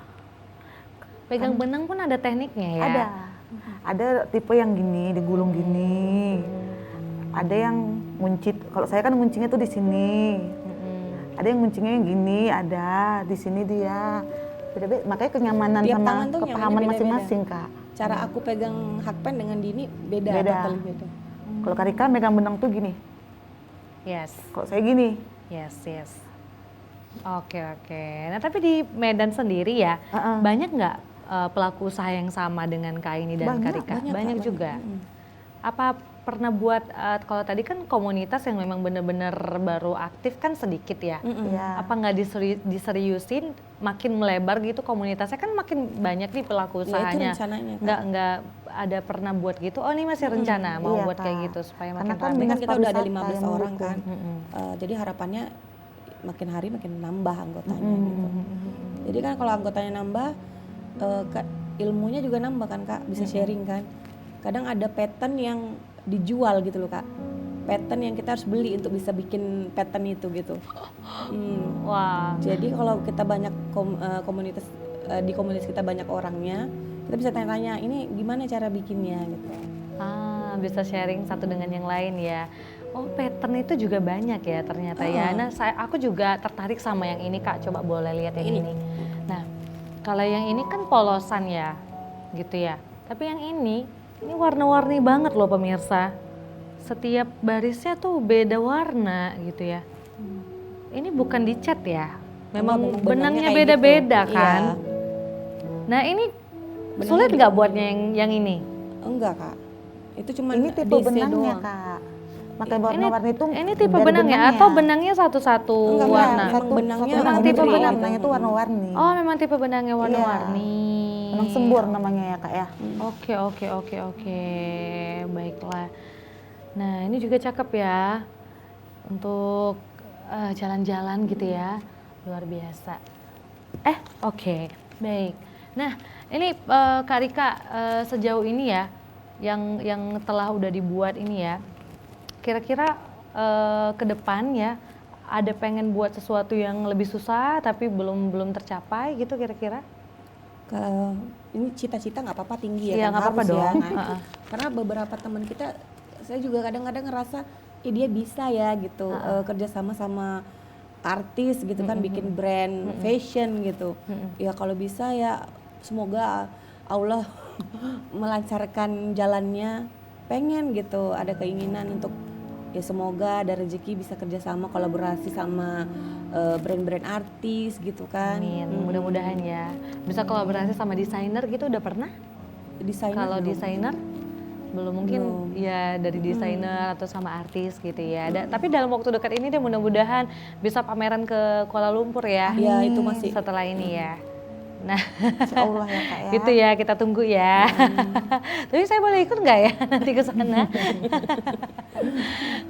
Pegang benang pun ada tekniknya ya? Ada. Ada tipe yang gini, digulung gini. Ada yang nguncit. Kalau saya kan nguncinya tuh di sini. Ada yang nguncinya yang gini, ada di sini dia. Beda-beda. Makanya kenyamanan Tiap sama tangan tuh kepahaman nyamannya beda-beda. masing-masing Kak. Cara aku pegang hakpen dengan Dini beda. Beda. Totally beda. Kalau Kak Rika megang benang tuh gini. Yes, Kalau saya gini. yes. Oke. Nah tapi di Medan sendiri ya, banyak nggak pelaku usaha yang sama dengan Kak ini dan Kak Rika? Banyak Kak, juga. Apa pernah buat, kalau tadi kan komunitas yang memang benar-benar baru aktif kan sedikit ya? Iya. Apa nggak diseriusin, makin melebar gitu komunitasnya kan makin banyak nih pelaku Ya, itu usahanya. rencananya, Kak. Nggak ada pernah buat gitu, oh ini masih rencana mau Iya, buat kayak Kak. gitu supaya Karena makin kan rame. Ini kan Dinas kita udah ada pariwisata 15 yang orang mendukung. kan. Jadi harapannya makin hari makin nambah anggotanya gitu. Jadi kan kalau anggotanya nambah, ilmunya juga nambah kan Kak, bisa sharing kan. Kadang ada pattern yang dijual gitu loh Kak. Pattern yang kita harus beli untuk bisa bikin pattern itu gitu. Wah, Jadi kalau kita banyak komunitas, di komunitas kita banyak orangnya, kita bisa tanya-tanya ini gimana cara bikinnya gitu. bisa sharing satu dengan yang lain ya. Oh pattern itu juga banyak ya ternyata ya. Nah aku juga tertarik sama yang ini Kak, coba boleh lihat yang ini. Nah kalau yang ini kan polosan ya gitu ya. Tapi yang ini warna-warni banget loh pemirsa. Setiap barisnya tuh beda warna gitu ya. Ini bukan dicat ya. Memang benangnya kayak beda-beda gitu. kan. Iya. Nah ini Benangnya sulit nggak buatnya yang ini? Enggak Kak, itu cuma Ini tipe benangnya Kak. Makanya warna-warni itu Ini tipe dari benangnya atau benangnya satu-satu Enggak, warna? memang benangnya memang benang tipe sendiri, benang. warnanya itu warna-warni. Oh memang tipe benangnya warna-warni. Benang sembur namanya ya Kak ya. Oke. Baiklah. Nah ini juga cakep ya. Untuk jalan-jalan gitu ya. Luar biasa. Oke. Baik. Nah ini Kak Rika sejauh ini ya. Yang telah udah dibuat ini ya. Kira-kira ke depan ya. Ada pengen buat sesuatu yang lebih susah tapi belum tercapai gitu kira-kira? Ini cita-cita nggak apa-apa tinggi ya, Iya kan nggak apa-apa harus dong. ya. Karena beberapa teman kita, saya juga kadang-kadang ngerasa, dia bisa ya gitu, kerjasama sama artis gitu kan, bikin brand fashion gitu. Ya kalau bisa ya semoga Allah melancarkan jalannya, pengen gitu, ada keinginan untuk ya semoga ada rezeki bisa kerjasama kolaborasi sama brand-brand artis gitu kan. Amin, mudah-mudahan ya. Bisa kolaborasi sama desainer gitu udah pernah? Desainer Kalau belum. desainer belum mungkin ya dari desainer atau sama artis gitu ya. Tapi dalam waktu dekat ini deh mudah-mudahan bisa pameran ke Kuala Lumpur ya. Ya itu masih Setelah ini ya. Nah, Insya Allah ya Kak ya. gitu ya kita tunggu ya. Tapi saya boleh ikut nggak ya nanti ke sana?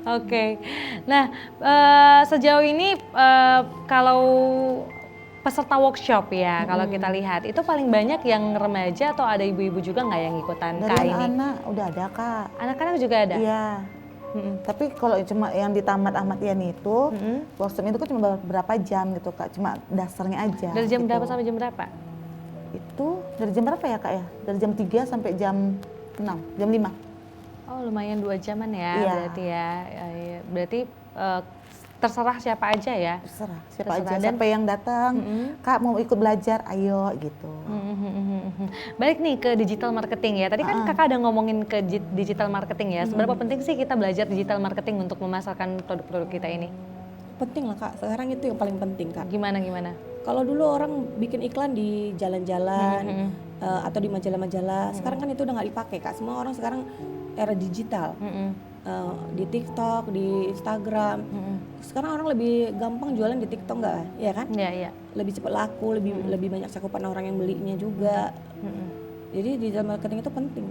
Oke. Nah, sejauh ini kalau peserta workshop ya, kalau kita lihat itu paling banyak yang remaja atau ada ibu-ibu juga nggak yang ikutan Dari Kak ini? anak-anak udah ada Kak. Anak-anak juga ada? Iya. Tapi kalau cuma yang di Tamat Ahmad Yani itu, workshop itu kan cuma beberapa jam gitu Kak, cuma dasarnya aja. Dari jam gitu. berapa sampai jam berapa? Itu dari jam berapa ya Kak ya? Dari jam 3 sampai jam 6, jam 5. Oh lumayan 2 jaman ya Iya. berarti ya. Berarti terserah siapa aja ya? Terserah siapa Terserah. aja, siapa yang datang, Kak mau ikut belajar, ayo gitu. Balik nih ke digital marketing ya. Tadi kan Kakak ada ngomongin ke digital marketing ya. Seberapa penting sih kita belajar digital marketing untuk memasarkan produk-produk kita ini? penting lah Kak, sekarang itu yang paling penting Kak. Gimana? Kalau dulu orang bikin iklan di jalan-jalan atau di majalah-majalah, sekarang kan itu udah nggak dipakai Kak. Semua orang sekarang era digital, di TikTok, di Instagram. Sekarang orang lebih gampang jualan di TikTok nggak, ya kan? Iya. Lebih cepat laku, lebih banyak cakupan orang yang belinya juga. Jadi digital marketing itu penting.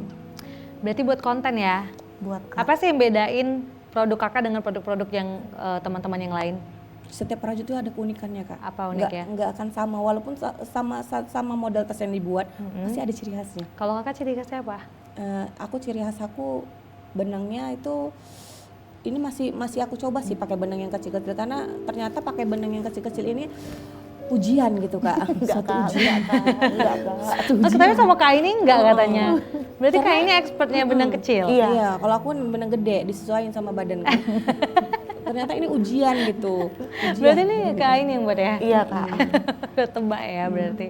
Berarti buat konten ya. buat Kak. Apa sih yang bedain produk kakak dengan produk-produk yang teman-teman yang lain? Setiap perajin itu ada keunikannya Kak. Apa uniknya? Nggak akan sama, walaupun sama model tas yang dibuat, pasti ada ciri khasnya. Kalau kakak ciri khasnya apa? Aku ciri khas aku benangnya itu ini masih aku coba sih pakai benang yang kecil-kecil, karena ternyata pakai benang yang kecil-kecil ini ujian gitu Kak. Satu ujian. Satu Oh, tapi sama Kak ini enggak katanya. Berarti Kak ini expertnya benang kecil. Iya, kalau aku benang gede disesuaikan sama badan. Ternyata ini ujian gitu. Berarti ini Kak ini yang buat ya? Iya Kak. Udah tebak ya berarti.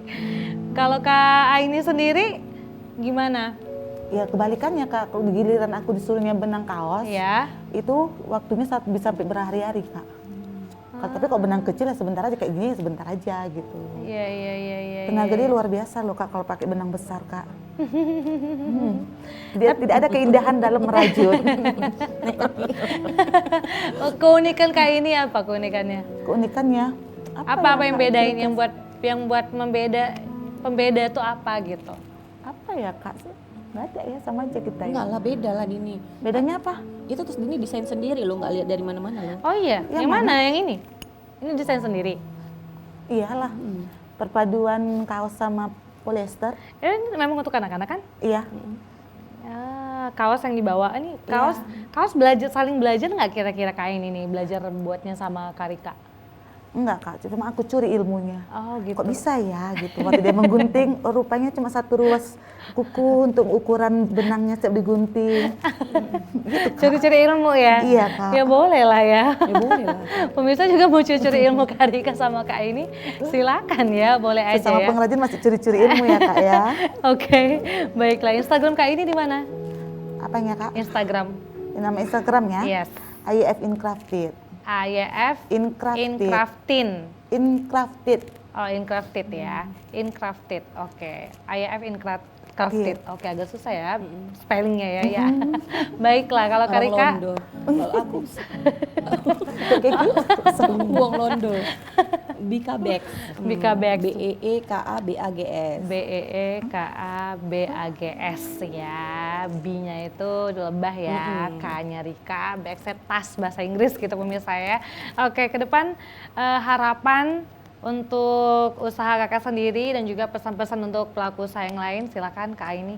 Kalau Kak Aini sendiri gimana? Ya kebalikannya Kak, kalau di giliran aku disuruhnya benang kaos, Ya. itu waktunya bisa sampai berhari-hari Kak. Tapi kalau benang kecil ya sebentar aja, kayak gini sebentar aja gitu. Iya. Tenaga dia luar biasa loh Kak kalau pakai benang besar Kak. Dia tidak ada keindahan dalam merajut. Keunikan Kak ini apa keunikannya? Keunikannya Apa ya, yang Kak? bedain yang buat pembeda itu apa gitu? Apa ya Kak? Nggak ada ya, sama aja kita ya. Enggak lah, beda lah Dini. Bedanya apa? Itu terus Dini desain sendiri loh, nggak lihat dari mana-mana loh. Oh iya, yang mana? Yang ini? Ini desain sendiri. Iyalah, perpaduan kaos sama polyester. Ini memang untuk anak-anak kan? Iya. Ah, kaos yang dibawa ini kaos saling belajar nggak kira-kira kain ini belajar buatnya sama Karika? Enggak Kak, cuma aku curi ilmunya. Oh gitu. Kok bisa ya gitu. Waktu dia menggunting, rupanya cuma satu ruas kuku untuk ukuran benangnya setiap digunting. Curi-curi ilmu ya? Iya Kak. Ya boleh lah ya. Ya boleh lah. Pemirsa juga mau curi-curi ilmu Karika sama Kak ini, silakan ya, boleh aja Sesama ya. pengrajin masih curi-curi ilmu ya Kak ya. Oke, baiklah. Instagram Kak ini di mana? Apanya Kak? Instagram. Nama Instagramnya? Yes. IF Incrafted. AYF Incrafted. Incrafted. Incrafted. Oh, Incrafted ya. Incrafted. Oke. AYF Incrafted. Oke, agak susah ya spellingnya ya. Baiklah, kalau Orang Karika Londo. Kalau aku buang Londo. Bika Bags. Bika Bags. BEEKABAGS. BEEKABAGS ya. B-nya itu lebah ya, K-nya Rika, bagsnya tas bahasa Inggris gitu pemirsa ya. Oke, ke depan harapan untuk usaha kakak sendiri dan juga pesan-pesan untuk pelaku usaha yang lain, silakan Kak Aini.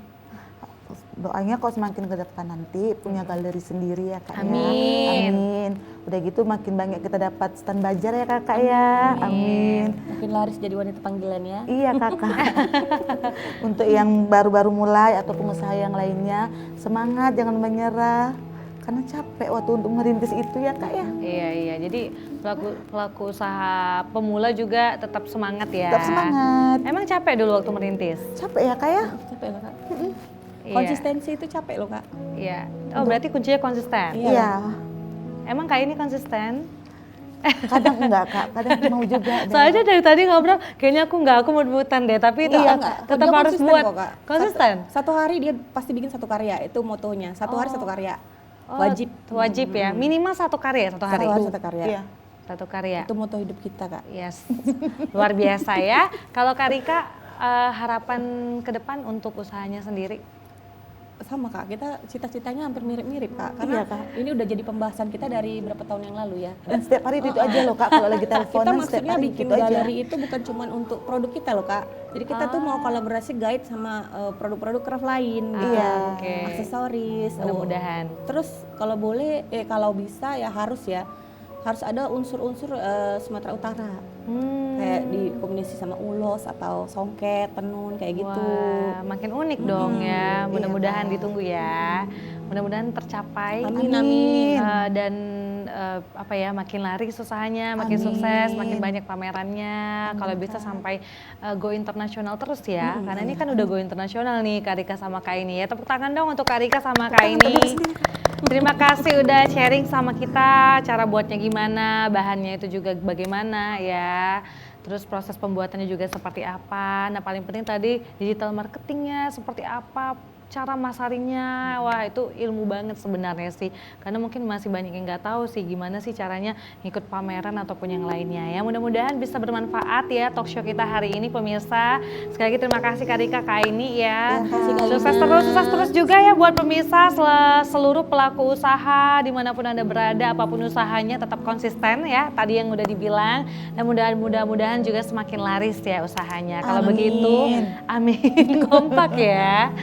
Doanya kok semakin ke depan nanti punya galeri sendiri ya Kak ya. Amin. Amin. Udah gitu makin banyak kita dapat stand bajar ya Kakak ya. Amin. Mungkin laris jadi wanita panggilan ya. Iya Kakak. Untuk yang baru-baru mulai atau pengusaha yang lainnya, semangat jangan menyerah. Karena capek waktu untuk merintis itu ya Kak ya. Iya. Jadi pelaku usaha pemula juga tetap semangat ya. Tetap semangat. Emang capek dulu waktu merintis? Capek ya Kak ya. Capek loh Kak. Iya. Konsistensi itu capek loh Kak. Iya. Oh, berarti kuncinya konsisten. Iya. Emang Kak ini konsisten? Kadang enggak Kak, kadang mau juga. Soalnya dari tadi ngobrol, kayaknya aku mau debutan deh, tapi itu Iya, tetap Dia harus konsisten buat. kok, Kak. Konsisten? Satu hari dia pasti bikin satu karya, itu motonya. Satu hari satu karya. Oh, Wajib. Wajib ya, minimal satu karya satu hari. Satu hari satu karya. Iya. Satu karya. Itu moto hidup kita Kak. Yes, luar biasa ya. Kalau Karika, harapan ke depan untuk usahanya sendiri? Sama Kak, kita cita-citanya hampir mirip-mirip Kak. Karena Iya, Kak. ini udah jadi pembahasan kita dari berapa tahun yang lalu ya. Dan setiap hari itu aja loh Kak, kalau lagi Kita teleponan setiap maksudnya hari bikin itu aja. galeri itu bukan cuma untuk produk kita loh Kak. Jadi kita tuh mau kolaborasi guide sama produk-produk craft lain gitu. Iya. Oke. Aksesoris. Mudah-mudahan. Terus kalau boleh, kalau bisa ya harus ada unsur-unsur Sumatera Utara. Kayak di kombinasi sama ulos atau songket, tenun kayak gitu. Wah, makin unik dong ya. Mudah-mudahan ditunggu ya. Mudah-mudahan tercapai. Amin. Dan makin laris usahanya, makin sukses, makin banyak pamerannya. Kalau bisa sampai go internasional terus ya. Karena ini kan udah go internasional nih Kak Rika sama Kak ini ya. Tepuk tangan dong untuk Kak Rika sama Kak ini. Terima kasih udah sharing sama kita, cara buatnya gimana, bahannya itu juga bagaimana ya. Terus proses pembuatannya juga seperti apa. Nah paling penting tadi digital marketingnya seperti apa, cara masarinya, wah itu ilmu banget sebenarnya sih. Karena mungkin masih banyak yang nggak tahu sih gimana sih caranya ngikut pameran ataupun yang lainnya ya. Mudah-mudahan bisa bermanfaat ya talk show kita hari ini pemirsa. Sekali lagi terima kasih Kak Rika, Kak Aini ya. Sukses terus juga ya buat pemirsa seluruh pelaku usaha dimanapun Anda berada, apapun usahanya tetap konsisten ya. Tadi yang udah dibilang dan mudah-mudahan juga semakin laris ya usahanya. Kalau begitu, amin kompak ya.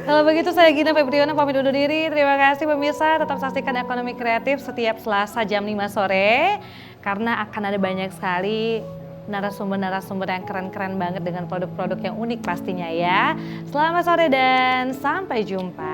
Kalau begitu saya Gina Febriana pamit undur diri. Terima kasih pemirsa, tetap saksikan Ekonomi Kreatif setiap Selasa jam 5 sore. Karena akan ada banyak sekali narasumber-narasumber yang keren-keren banget dengan produk-produk yang unik pastinya ya. Selamat sore dan sampai jumpa.